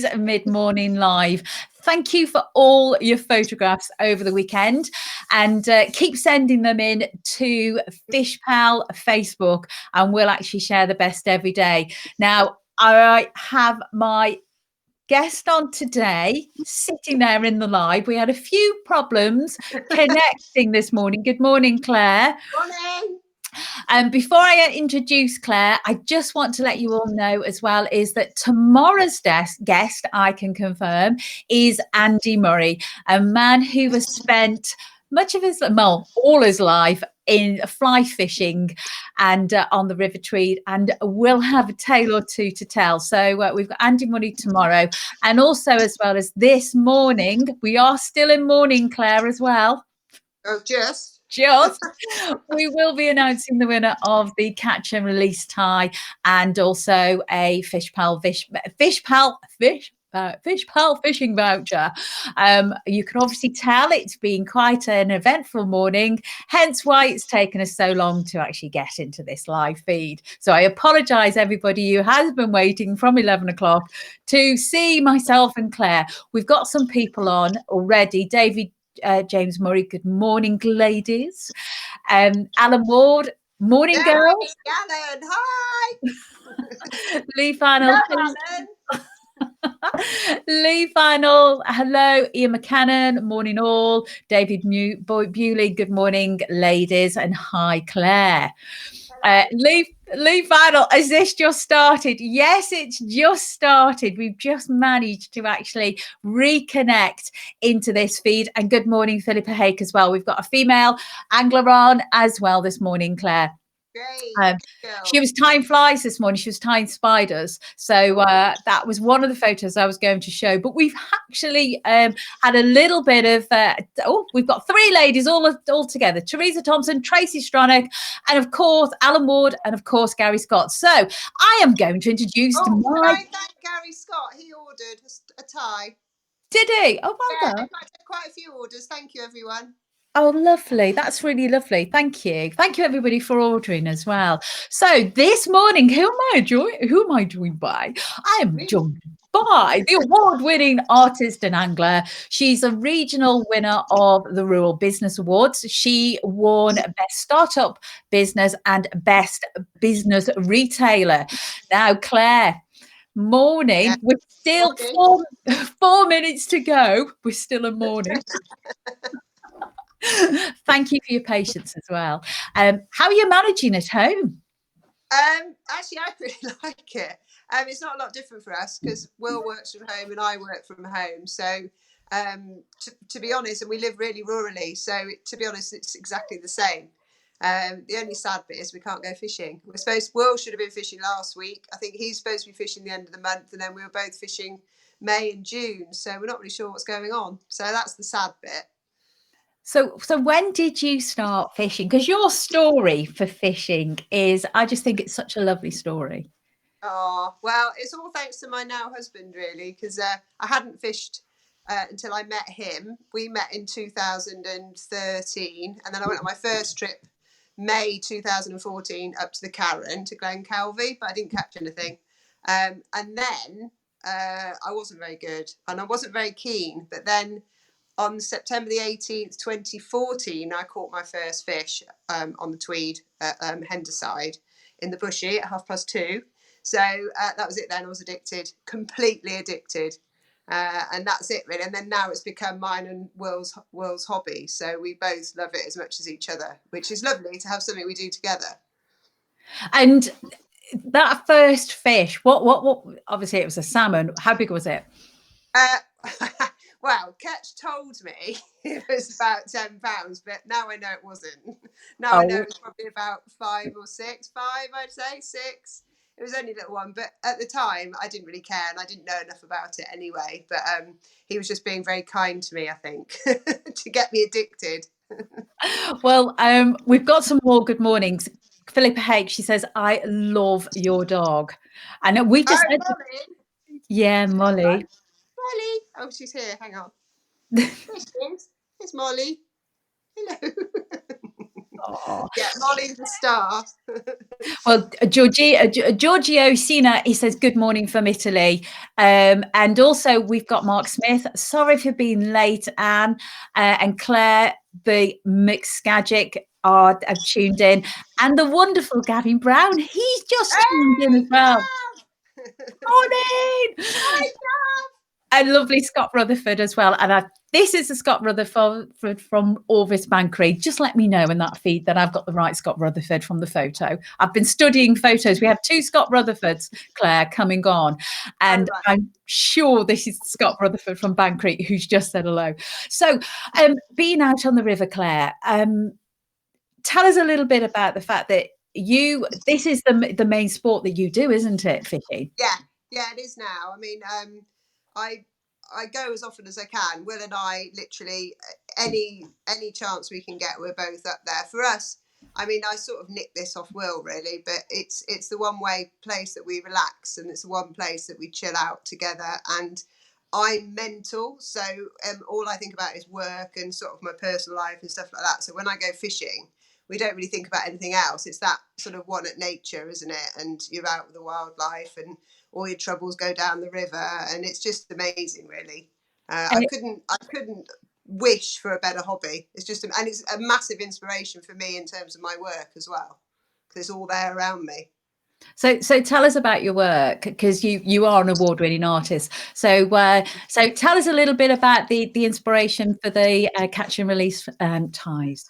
today's mid-morning live. Thank you for all your photographs over the weekend, and keep sending them in to FishPal Facebook, and we'll actually share the best every day. Now, I have my guest on today sitting there in the live. We had a few problems connecting this morning. Good morning, Claire. Morning. Before I introduce Claire, I just want to let you all know as well is that tomorrow's guest, I can confirm, is Andy Murray, a man who has spent much of his, well, all his life in fly fishing and on the River Tweed, and we'll have a tale or two to tell. So we've got Andy Murray tomorrow, and also as well as this morning, we are still in morning, Claire, as well. Oh, just we will be announcing the winner of the catch and release tie, and also a FishPal fishing voucher. You can obviously tell it's been quite an eventful morning, hence why it's taken us so long to actually get into this live feed. So I apologise, everybody who has been waiting from 11 o'clock to see myself and Claire. We've got some people on already. David James Murray, good morning, ladies. Alan Ward, morning, girls. Alan, hi. Lee Fanel. Lee Fanel, hello. Ian McCannon, morning all. David Bewley, good morning, ladies. And hi, Claire. Lee Fanel, has this just started? Yes, it's just started. We've just managed to actually reconnect into this feed. And good morning, Philippa Hake as well. We've got a female angler on as well this morning, Claire. Great. She was tying flies this morning. She was tying spiders. So that was one of the photos I was going to show. But we've actually had a little bit of, we've got three ladies all together. Teresa Thompson, Tracy Stronach, and of course, Alan Ward, and of course, Gary Scott. So I am going to introduce Can I thank Gary Scott? He ordered a tie. Did he? Oh, well done. Quite a few orders. Thank you, everyone. Oh, lovely. That's really lovely. Thank you. Thank you, everybody, for ordering as well. So this morning, who am I joined by? I am joined by the award-winning artist and angler. She's a regional winner of the Rural Business Awards. She won Best Startup Business and Best Business Retailer. Now, Claire, morning. Yeah. We're still 4 minutes to go. We're still in morning. Thank you for your patience as well. How are you managing at home? Actually, I really like it. It's not a lot different for us because Will works from home and I work from home. So to be honest, and we live really rurally. So to be honest, it's exactly the same. The only sad bit is we can't go fishing. Will should have been fishing last week. I think he's supposed to be fishing the end of the month, and then we were both fishing May and June. So we're not really sure what's going on. So that's the sad bit. So when did you start fishing? Because your story for fishing is, I just think it's such a lovely story. Oh, well, it's all thanks to my now husband, really, because I hadn't fished until I met him. We met in 2013, and then I went on my first trip, May 2014, up to the Carron, to Glen Calvi, but I didn't catch anything. And then I wasn't very good, and I wasn't very keen, but then on September the 18th, 2014, I caught my first fish on the Tweed at Henderside in the bushy at 2:30. So that was it then. I was addicted, completely addicted. And that's it, really. And then now it's become mine and Will's hobby. So we both love it as much as each other, which is lovely to have something we do together. And that first fish, what obviously it was a salmon. How big was it? Well, Ketch told me it was about 10 pounds, but now I know it wasn't. Now I know it was probably about 5 or 6. 5, I'd say 6. It was only a little one, but at the time I didn't really care, and I didn't know enough about it anyway. But he was just being very kind to me, I think, to get me addicted. Well, we've got some more good mornings. Philippa Hake, she says, I love your dog. And we just Molly. Yeah, Molly. Molly. Oh, she's here. Hang on. There she is. There's Molly. Hello. Oh. Yeah, Molly's the star. Well, Giorgio Sina, he says, good morning from Italy. And also we've got Mark Smith. Sorry for being late, Anne. And Claire, the Mixcagic have tuned in. And the wonderful Gavin Brown, he's just tuned in as well. Morning! Hi, Gav! And lovely Scott Rutherford as well. And this is the Scott Rutherford from Orvis Bankery. Just let me know in that feed that I've got the right Scott Rutherford from the photo. I've been studying photos. We have 2 Scott Rutherfords, Claire, coming on. And right. I'm sure this is Scott Rutherford from Bankery who's just said hello. So being out on the river, Claire, tell us a little bit about the fact that this is the main sport that you do, isn't it, fishing? Yeah, it is now. I mean, I go as often as I can. Will and I literally any chance we can get, we're both up there. For us, I mean, I sort of nicked this off Will really, but it's the one way place that we relax, and it's the one place that we chill out together. And I'm mental, so all I think about is work and sort of my personal life and stuff like that. So when I go fishing, we don't really think about anything else. It's that sort of one at nature, isn't it? And you're out with the wildlife, and all your troubles go down the river, and it's just amazing, really. I couldn't wish for a better hobby. It's just, and it's a massive inspiration for me in terms of my work as well, because it's all there around me. So tell us about your work, because you are an award-winning artist. So tell us a little bit about the inspiration for the catch and release ties.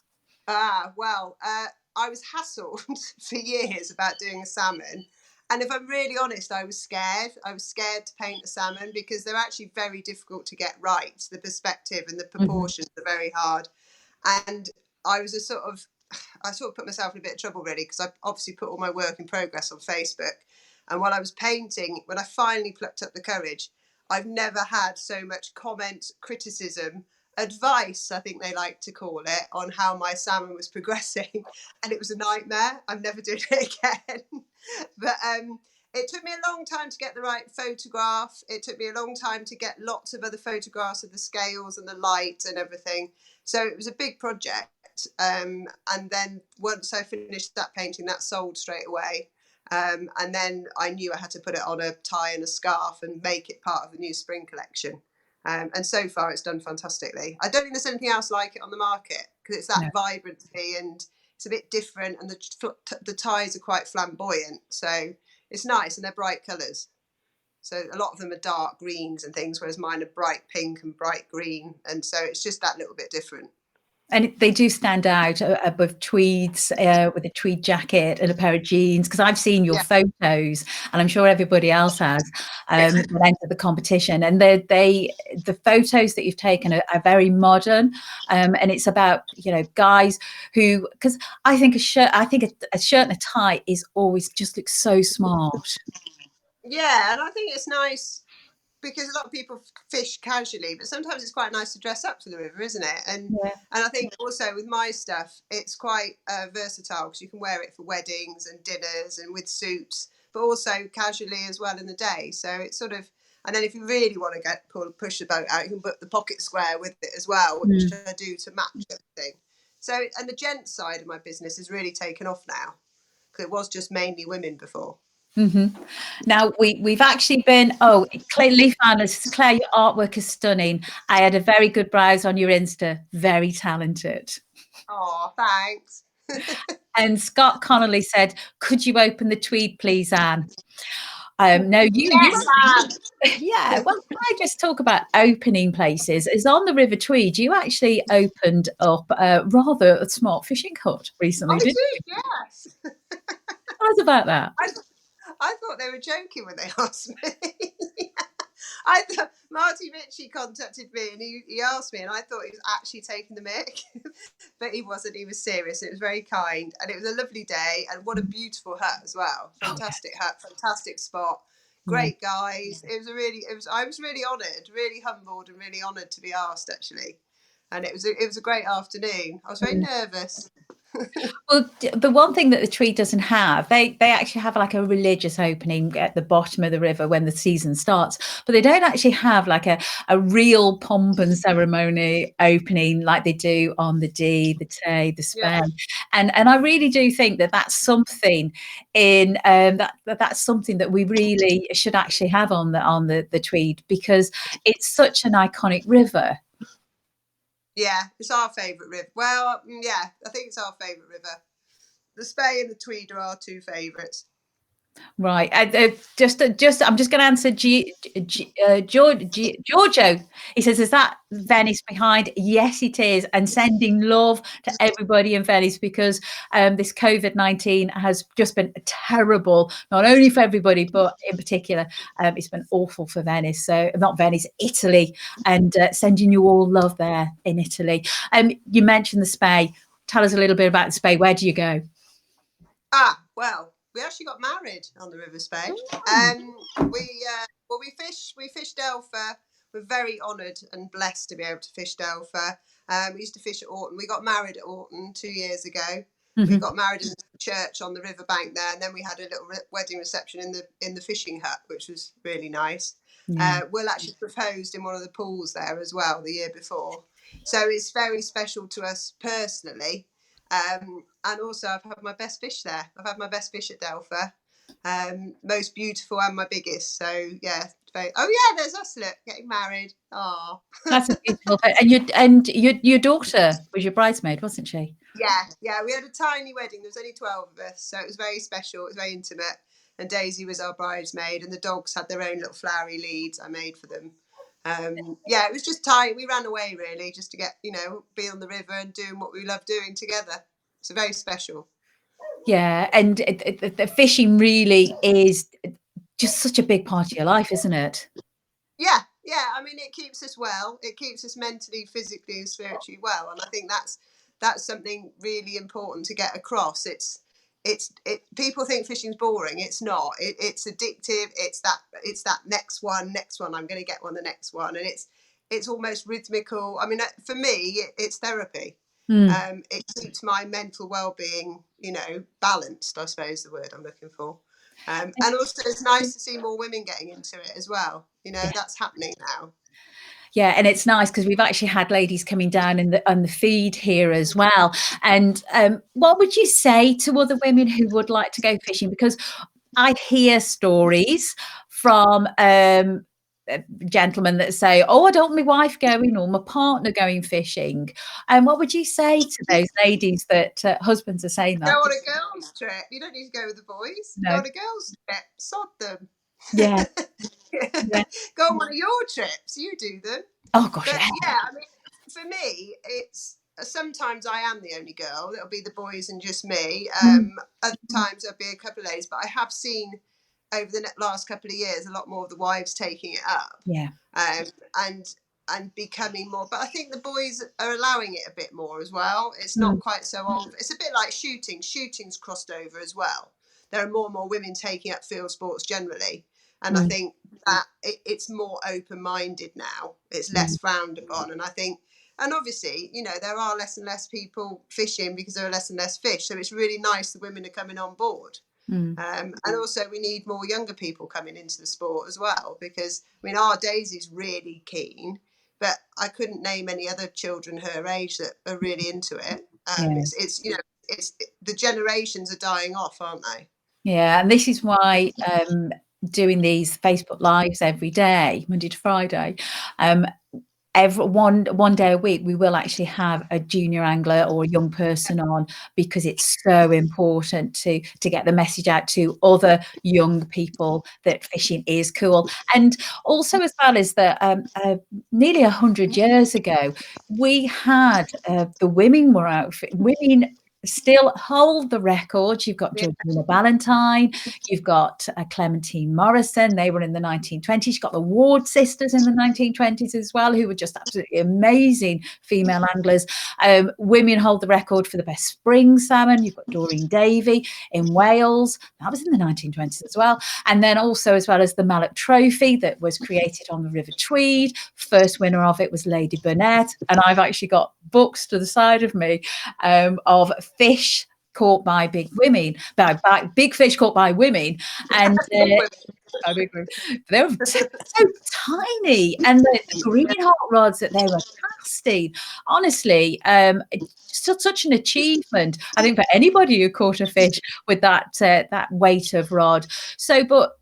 Well, I was hassled for years about doing a salmon. And if I'm really honest, I was scared. I was scared to paint a salmon because they're actually very difficult to get right. The perspective and the proportions are very hard. And I sort of put myself in a bit of trouble really, because I obviously put all my work in progress on Facebook. And while I was painting, when I finally plucked up the courage, I've never had so much comment, criticism, advice, I think they like to call it, on how my salmon was progressing. And it was a nightmare. I'm never doing it again. But it took me a long time to get the right photograph. It took me a long time to get lots of other photographs of the scales and the light and everything. So it was a big project. And then once I finished that painting, that sold straight away. And then I knew I had to put it on a tie and a scarf and make it part of the new spring collection. And so far it's done fantastically. I don't think there's anything else like it on the market, because it's that vibrancy, and it's a bit different, and the ties are quite flamboyant, so it's nice, and they're bright colours. So a lot of them are dark greens and things, whereas mine are bright pink and bright green, and so it's just that little bit different. And they do stand out above tweeds, with a tweed jacket and a pair of jeans, because I've seen your photos, and I'm sure everybody else has, that entered the competition. And the photos that you've taken are very modern, and it's about, guys who, because I think a shirt and a tie is always just looks so smart. Yeah, and I think it's nice, because a lot of people fish casually, but sometimes it's quite nice to dress up to the river, isn't it? And I think also with my stuff, it's quite versatile, because you can wear it for weddings and dinners and with suits, but also casually as well in the day. So it's sort of, and then if you really want to push the boat out, you can put the pocket square with it as well, which I do to match everything. So, and the gents side of my business is really taken off now, because it was just mainly women before. Now we've actually been. Oh, Claire Leafan, Claire, your artwork is stunning. I had a very good browse on your Insta. Very talented. Oh, thanks. And Scott Connolly said, "Could you open the tweed, please, Anne?" No, Yes, yeah. Well, can I just talk about opening places? Is on the River Tweed. You actually opened up rather a smart fishing hut recently, didn't you? Yes. Tell us about that. I thought they were joking when they asked me. I thought Marty Ritchie contacted me, and he asked me, and I thought he was actually taking the mick, but he wasn't. He was serious. It was very kind, and it was a lovely day, and what a beautiful hut as well. Fantastic hut, fantastic spot, great guys. I was really honoured, really humbled, and really honoured to be asked, actually. And it was a great afternoon. I was very nervous. Well, the one thing that the Tweed doesn't have, they actually have like a religious opening at the bottom of the river when the season starts, but they don't actually have like a real pomp and ceremony opening like they do on the Dee, the Tay, the Spey. Yeah. And I really do think that that's something in that's something that we really should actually have on the Tweed, because it's such an iconic river. Yeah, it's our favourite river. Well, yeah, I think it's our favourite river. The Spey and the Tweed are our two favourites. Right. I'm just going to answer Giorgio. He says, is that Venice behind? Yes, it is. And sending love to everybody in Venice, because this COVID-19 has just been terrible, not only for everybody, but in particular, it's been awful for Venice. So not Venice, Italy, and sending you all love there in Italy. You mentioned the Spey. Tell us a little bit about the Spey. Where do you go? Well, we actually got married on the River Spey. We fished Delpha. We're very honoured and blessed to be able to fish Delpha. We used to fish at Orton. We got married at Orton 2 years ago. We got married in the church on the riverbank there, and then we had a little wedding reception in the fishing hut, which was really nice. Will actually proposed in one of the pools there as well the year before, so it's very special to us personally. And also, I've had my best fish there. I've had my best fish at Delpha, most beautiful and my biggest. So yeah. Oh yeah, there's us getting married. Oh, that's a beautiful thing. And your daughter was your bridesmaid, wasn't she? Yeah. We had a tiny wedding. There was only 12 of us, so it was very special. It was very intimate. And Daisy was our bridesmaid, and the dogs had their own little flowery leads I made for them. It was just tight. We ran away really just to get, be on the river and doing what we love doing together. It's very special. Yeah, and the fishing really is just such a big part of your life, isn't it? Yeah. I mean, it keeps us well. It keeps us mentally, physically, and spiritually well. And I think that's something really important to get across. People think fishing's boring. It's not. It's addictive. It's that next one. I'm going to get one. The next one, and it's almost rhythmical. I mean, for me, it's therapy. It keeps my mental well-being, balanced. I suppose the word I'm looking for. And also, it's nice to see more women getting into it as well. That's happening now. Yeah, and it's nice because we've actually had ladies coming down on the feed here as well. And what would you say to other women who would like to go fishing? Because I hear stories from gentlemen that say, "Oh, I don't want my wife going or my partner going fishing." And what would you say to those ladies that husbands are saying that? Go on a girls' trip. You don't need to go with the boys. No. Go on a girls' trip. Sod them. Yeah. Yeah. Go on one of your trips. You do them. Oh gosh. But, yeah. I mean, for me, it's sometimes I am the only girl. It'll be the boys and just me. Other times there'll be a couple of ladies, but I have seen over the last couple of years a lot more of the wives taking it up. Yeah. And becoming more, but I think the boys are allowing it a bit more as well. It's not quite so old. It's a bit like shooting. Shooting's crossed over as well. There are more and more women taking up field sports generally, and I think that it's more open-minded now. It's less frowned upon, and I think, and obviously, there are less and less people fishing because there are less and less fish. So it's really nice that women are coming on board. And also we need more younger people coming into the sport as well, because our Daisy's really keen, but I couldn't name any other children her age that are really into it. It's the generations are dying off, aren't they? Yeah, and this is why doing these Facebook Lives every day, Monday to Friday, every one day a week, we will actually have a junior angler or a young person on, because it's so important to get the message out to other young people that fishing is cool. And also, as well as that, nearly 100 years ago, we had the women were out. Women still hold the record. You've got Georgina Ballantyne, you've got Clementine Morrison. They were in the 1920s. You've got the Ward sisters in the 1920s as well, who were just absolutely amazing female anglers. Women hold the record for the best spring salmon. You've got Doreen Davy in Wales. That was in the 1920s as well. And then also, as well as the Mallet Trophy that was created on the River Tweed. First winner of it was Lady Burnett. And I've actually got books to the side of me of fish caught by big women, by big fish caught by women, and by big women. They were so tiny, and the green hot rods that they were casting, honestly, it's such an achievement, I think, for anybody who caught a fish with that weight of rod. So, but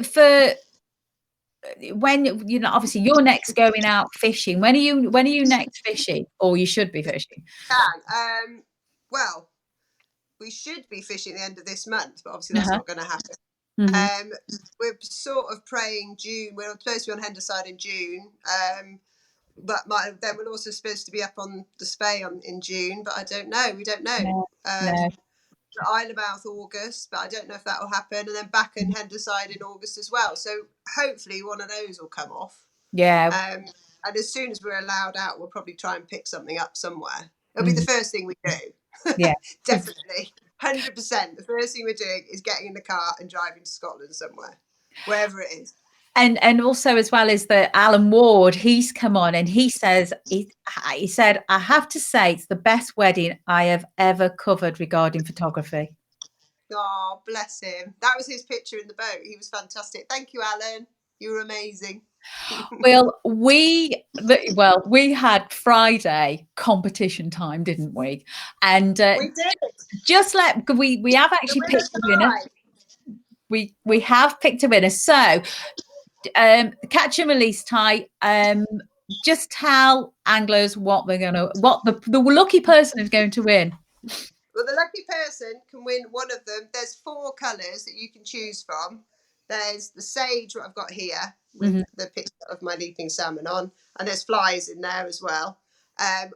for when obviously you're next going out fishing. When are you next fishing, or you should be fishing? Well, we should be fishing at the end of this month, but obviously that's not going to happen. We're sort of praying June. We're supposed to be on Henderside in June, but then we're also supposed to be up on the Spey in June, but I don't know. We don't know. No. Isle of Mouth August, but I don't know if that will happen, and then back in Henderside in August as well. So hopefully one of those will come off. Yeah. And as soon as we're allowed out, we'll probably try and pick something up somewhere. It'll be the first thing we do. Yeah. Definitely. 100%. The first thing we're doing is getting in the car and driving to Scotland somewhere, wherever it is. And also, as well as the Alan Ward, he's come on and he says, he said, I have to say it's the best wedding I have ever covered regarding photography. Oh, bless him. That was his picture in the boat. He was fantastic. Thank you, Alan. You were amazing. Well, we had Friday competition time, didn't we? And we did. We have actually picked a winner. We have picked a winner. So catch and release tie. Just tell anglers what the lucky person is going to win. Well, the lucky person can win one of them. There's 4 colours that you can choose from. There's the sage, what I've got here, with the picture of my leaping salmon on, and there's flies in there as well.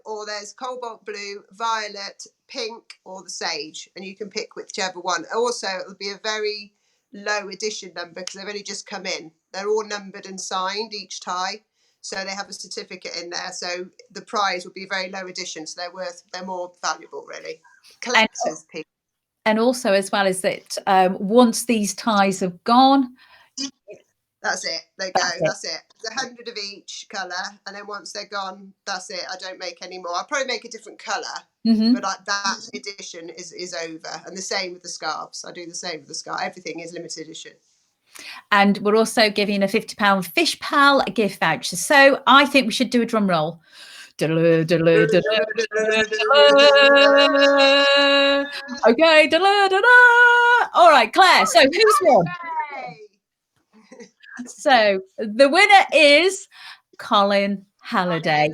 Or there's cobalt blue, violet, pink, or the sage, and you can pick whichever one. Also, it'll be a very low edition number because they've only just come in. They're all numbered and signed, each tie, so they have a certificate in there. So the prize will be very low edition, so they're more valuable, really. Collectors people. And also, as well as that, once these ties have gone, that's it. They go. That's it. There's 100 of each colour, and then once they're gone, that's it. I don't make any more. I'll probably make a different colour, but that edition is over. And the same with the scarves. I do the same with the scarf. Everything is limited edition. And we're also giving a £50 FishPal gift voucher. So I think we should do a drum roll. Okay. All right, Claire. So who's won? So the winner is Colin Halliday.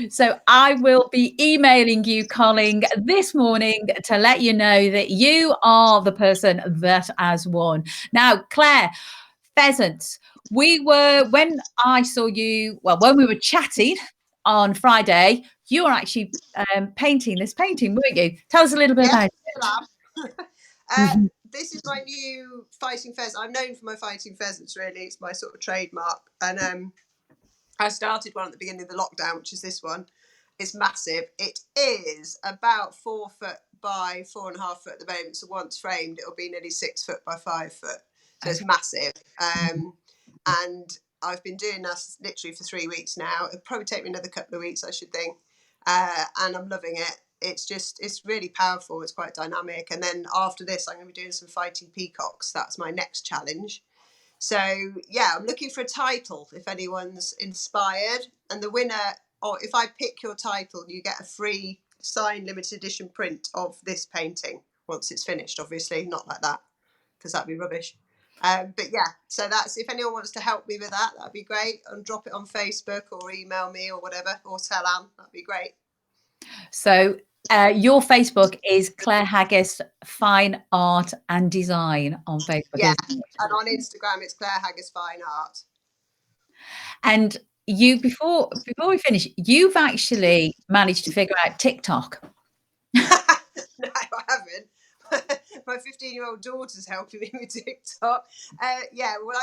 So I will be emailing you, Colin, this morning to let you know that you are the person that has won. Now, Claire, pheasants. When I saw you, when we were chatting on Friday, you were actually painting this painting, weren't you? Tell us a little bit about it. This is my new fighting pheasant. I'm known for my fighting pheasants, really. It's my sort of trademark. And I started one at the beginning of the lockdown, which is this one. It's massive. It is about 4 foot by 4.5 foot at the moment. So once framed, it'll be nearly 6 foot by 5 foot. So it's massive. And I've been doing this literally for 3 weeks now. It'll probably take me another couple of weeks, I should think. And I'm loving it. It's really powerful. It's quite dynamic. And then after this, I'm going to be doing some fighting peacocks. That's my next challenge. So, yeah, I'm looking for a title if anyone's inspired. And the winner, or if I pick your title, you get a free signed limited edition print of this painting once it's finished, obviously. Not like that, because that'd be rubbish. But yeah, so that's, if anyone wants to help me with that, that'd be great. And drop it on Facebook or email me or whatever, or tell Anne, that'd be great. So your Facebook is Clare Haggas Fine Art and Design on Facebook. Yeah, and on Instagram it's Clare Haggas Fine Art. And you, before we finish, you've actually managed to figure out TikTok. No, I haven't. My 15-year-old daughter's helping me with TikTok. Yeah, well,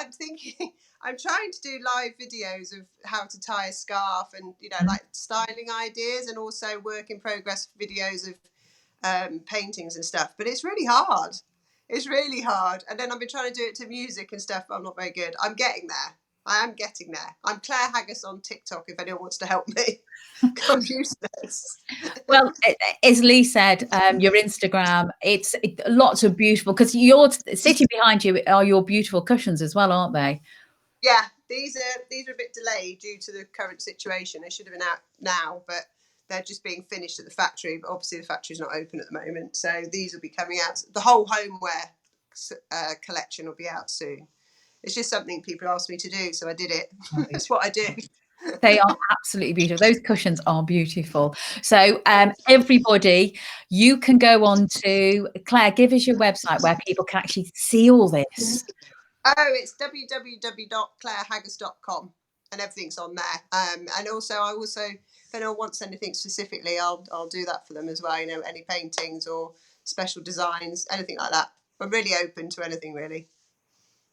I'm trying to do live videos of how to tie a scarf and, like styling ideas, and also work in progress videos of paintings and stuff. But it's really hard. It's really hard. And then I've been trying to do it to music and stuff, but I'm not very good. I'm getting there. I am getting there. I'm Clare Haggas on TikTok if anyone wants to help me. I'm useless. Well, as Lee said, your Instagram, it's lots of beautiful, because you're sitting behind you are your beautiful cushions as well, aren't they? Yeah, these are a bit delayed due to the current situation. They should have been out now, but they're just being finished at the factory. But obviously, the factory's not open at the moment, so these will be coming out. The whole homeware collection will be out soon. It's just something people asked me to do, so I did it. That's what I do. They are absolutely beautiful. Those cushions are beautiful. So everybody, you can go on to Claire, give us your website where people can actually see all this. Oh, it's www.clarehaggas.com, and everything's on there. And also, if anyone wants anything specifically, I'll do that for them as well. You know, any paintings or special designs, anything like that. I'm really open to anything, really.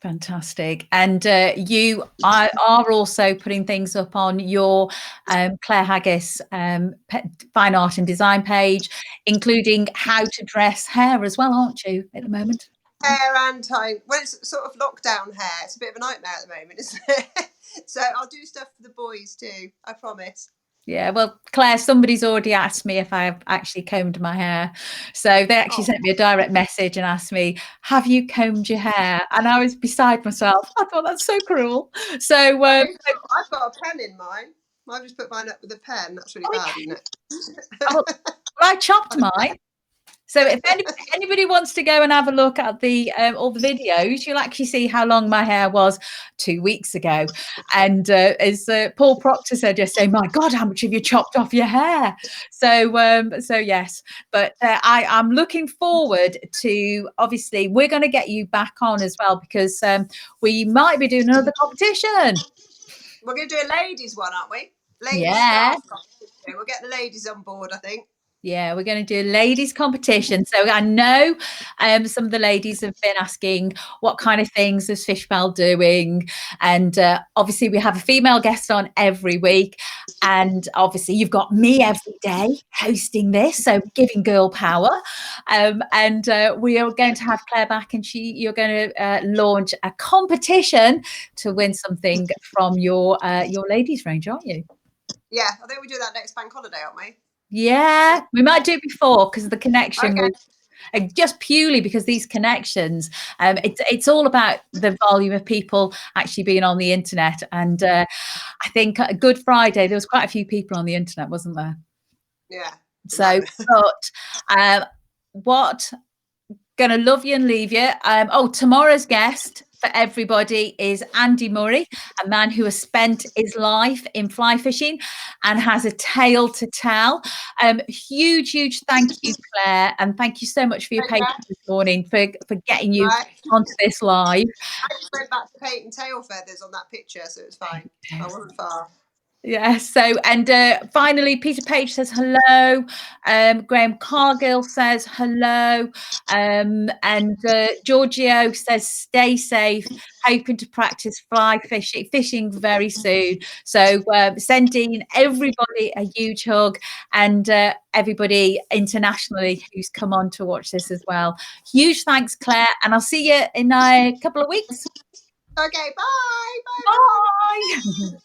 Fantastic. And you are also putting things up on your Clare Haggas fine art and design page, including how to dress hair as well, aren't you, at the moment? Hair and time. Well, it's sort of lockdown hair. It's a bit of a nightmare at the moment, isn't it? So I'll do stuff for the boys too, I promise. Yeah, well, Claire, somebody's already asked me if I've actually combed my hair. So they actually sent me a direct message and asked me, have you combed your hair? And I was beside myself. I thought, that's so cruel. So I've got a pen in mine. I've just put mine up with a pen. That's really bad, isn't it? Well, I chopped mine. So if anybody wants to go and have a look at the all the videos, you'll actually see how long my hair was 2 weeks ago. And as Paul Proctor said yesterday, my God, how much have you chopped off your hair? So yes, but I'm looking forward to, obviously, we're going to get you back on as well, because we might be doing another competition. We're going to do a ladies one, aren't we? Ladies scarf competition. We'll get the ladies on board, I think. Yeah, we're going to do a ladies competition. So I know some of the ladies have been asking what kind of things is FishPal doing, and obviously we have a female guest on every week, and obviously you've got me every day hosting this, so giving girl power, and we are going to have Claire back, and you're going to launch a competition to win something from your ladies range, aren't you? Yeah, I think we do that next bank holiday, aren't we? Yeah, we might do it before because of the connection. Okay. Just purely because these connections, it's all about the volume of people actually being on the internet. And I think Good Friday, there was quite a few people on the internet, wasn't there? Yeah. So, but what gonna love you and leave you. Tomorrow's guest for everybody is Andy Murray, a man who has spent his life in fly fishing and has a tale to tell. Huge thank you, Claire, and thank you so much for your patience this morning, for getting you onto this live. I just went back to paint and tail feathers on that picture, so it's fine. I wasn't far. Yeah, so, and finally, Peter Page says hello. Graham Cargill says hello. And Giorgio says stay safe, hoping to practice fly fishing very soon. So sending everybody a huge hug, and everybody internationally who's come on to watch this as well. Huge thanks, Claire, and I'll see you in a couple of weeks. Okay, bye. Bye.